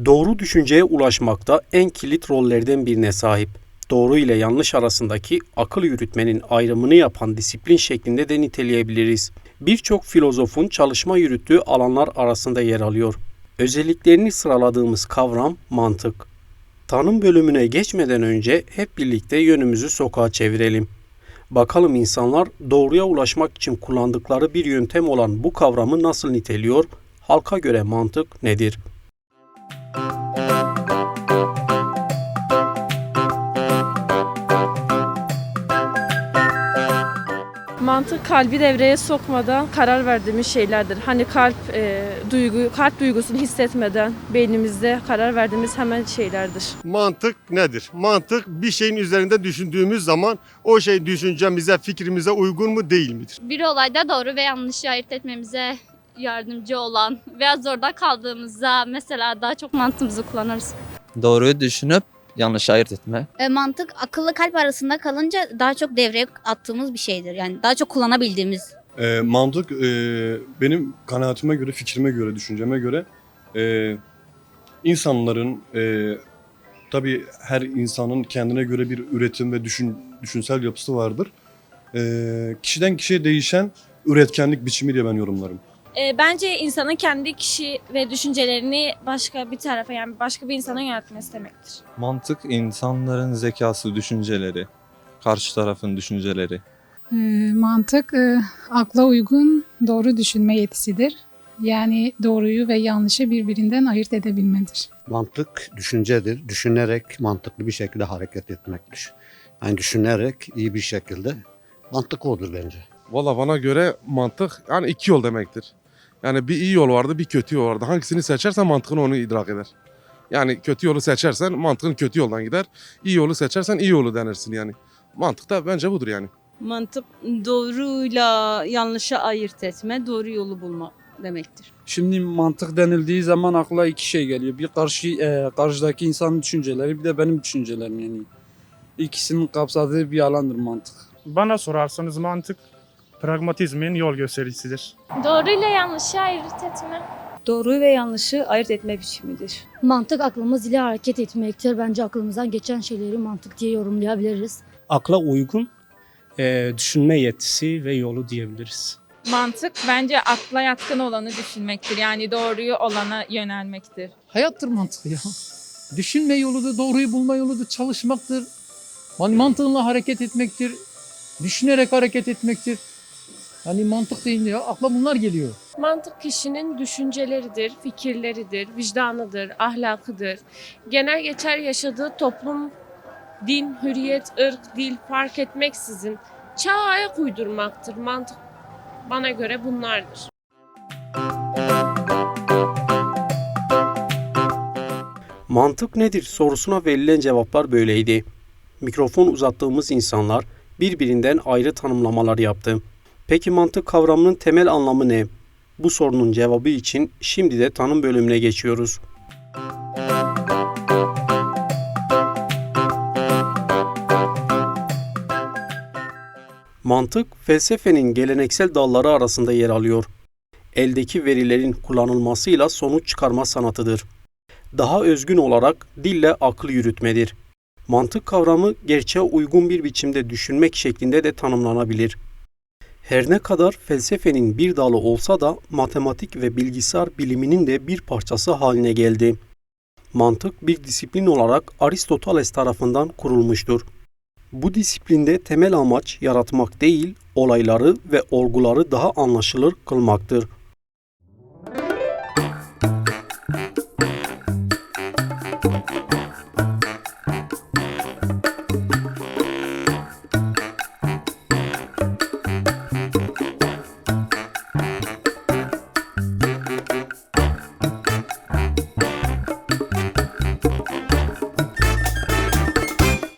Doğru düşünceye ulaşmakta en kilit rollerden birine sahip. Doğru ile yanlış arasındaki akıl yürütmenin ayrımını yapan disiplin şeklinde de niteleyebiliriz. Birçok filozofun çalışma yürüttüğü alanlar arasında yer alıyor. Özelliklerini sıraladığımız kavram mantık. Tanım bölümüne geçmeden önce hep birlikte yönümüzü sokağa çevirelim. Bakalım insanlar doğruya ulaşmak için kullandıkları bir yöntem olan bu kavramı nasıl niteliyor? Halka göre mantık nedir? Mantık kalbi devreye sokmadan karar verdiğimiz şeylerdir. Hani kalp duygusunu hissetmeden beynimizde karar verdiğimiz hemen şeylerdir. Mantık nedir? Mantık bir şeyin üzerinde düşündüğümüz zaman o şey düşüncemize, fikrimize uygun mu değil midir? Bir olayda doğru ve yanlışı ayırt etmemize yardımcı olan veya zorda kaldığımızda mesela daha çok mantığımızı kullanırız. Doğruyu düşünüp yanlış ayırt etme. Mantık akılla kalp arasında kalınca daha çok devreye attığımız bir şeydir. Yani daha çok kullanabildiğimiz. Mantık benim kanaatime göre, fikrime göre, düşünceme göre insanların tabii her insanın kendine göre bir üretim ve düşünsel yapısı vardır. Kişiden kişiye değişen üretkenlik biçimi diye ben yorumlarım. Bence insanın kendi kişi ve düşüncelerini başka bir tarafa yani başka bir insana yöneltmesi demektir. Mantık insanların zekası, düşünceleri, karşı tarafın düşünceleri. Mantık akla uygun doğru düşünme yetisidir. Yani doğruyu ve yanlışı birbirinden ayırt edebilmedir. Mantık düşüncedir. Düşünerek mantıklı bir şekilde hareket etmektir. Yani düşünerek iyi bir şekilde mantık odur bence. Valla bana göre mantık yani iki yol demektir. Yani bir iyi yol vardı, bir kötü yol vardı. Hangisini seçersen mantığın onu idrak eder. Yani kötü yolu seçersen mantığın kötü yoldan gider. İyi yolu seçersen iyi yolu denersin yani. Mantık da bence budur yani. Mantık doğruyla yanlışı ayırt etme, doğru yolu bulma demektir. Şimdi mantık denildiği zaman akla iki şey geliyor. Bir karşıdaki insanın düşünceleri, bir de benim düşüncelerim yani. İkisinin kapsadığı bir alandır mantık. Bana sorarsanız mantık pragmatizmin yol göstericisidir. Doğruyla yanlışı ayırt etme. Doğruyu ve yanlışı ayırt etme biçimidir. Mantık aklımız ile hareket etmektir. Bence aklımızdan geçen şeyleri mantık diye yorumlayabiliriz. Akla uygun düşünme yetisi ve yolu diyebiliriz. Mantık bence akla yatkın olanı düşünmektir. Yani doğruyu olana yönelmektir. Hayattır mantık ya. Düşünme yoludur, doğruyu bulma yoludur, çalışmaktır. Mantığınla hareket etmektir. Düşünerek hareket etmektir. Yani mantık deyince ya akla bunlar geliyor. Mantık kişinin düşünceleridir, fikirleridir, vicdanıdır, ahlakıdır. Genel geçer yaşadığı toplum, din, hürriyet, ırk, dil fark etmeksizin çağa ayak uydurmaktır. Mantık bana göre bunlardır. Mantık nedir sorusuna verilen cevaplar böyleydi. Mikrofon uzattığımız insanlar birbirinden ayrı tanımlamalar yaptı. Peki mantık kavramının temel anlamı ne? Bu sorunun cevabı için şimdi de tanım bölümüne geçiyoruz. Mantık, felsefenin geleneksel dalları arasında yer alıyor. Eldeki verilerin kullanılmasıyla sonuç çıkarma sanatıdır. Daha özgün olarak dille akıl yürütmedir. Mantık kavramı gerçeğe uygun bir biçimde düşünmek şeklinde de tanımlanabilir. Her ne kadar felsefenin bir dalı olsa da matematik ve bilgisayar biliminin de bir parçası haline geldi. Mantık bir disiplin olarak Aristoteles tarafından kurulmuştur. Bu disiplinde temel amaç yaratmak değil, olayları ve olguları daha anlaşılır kılmaktır.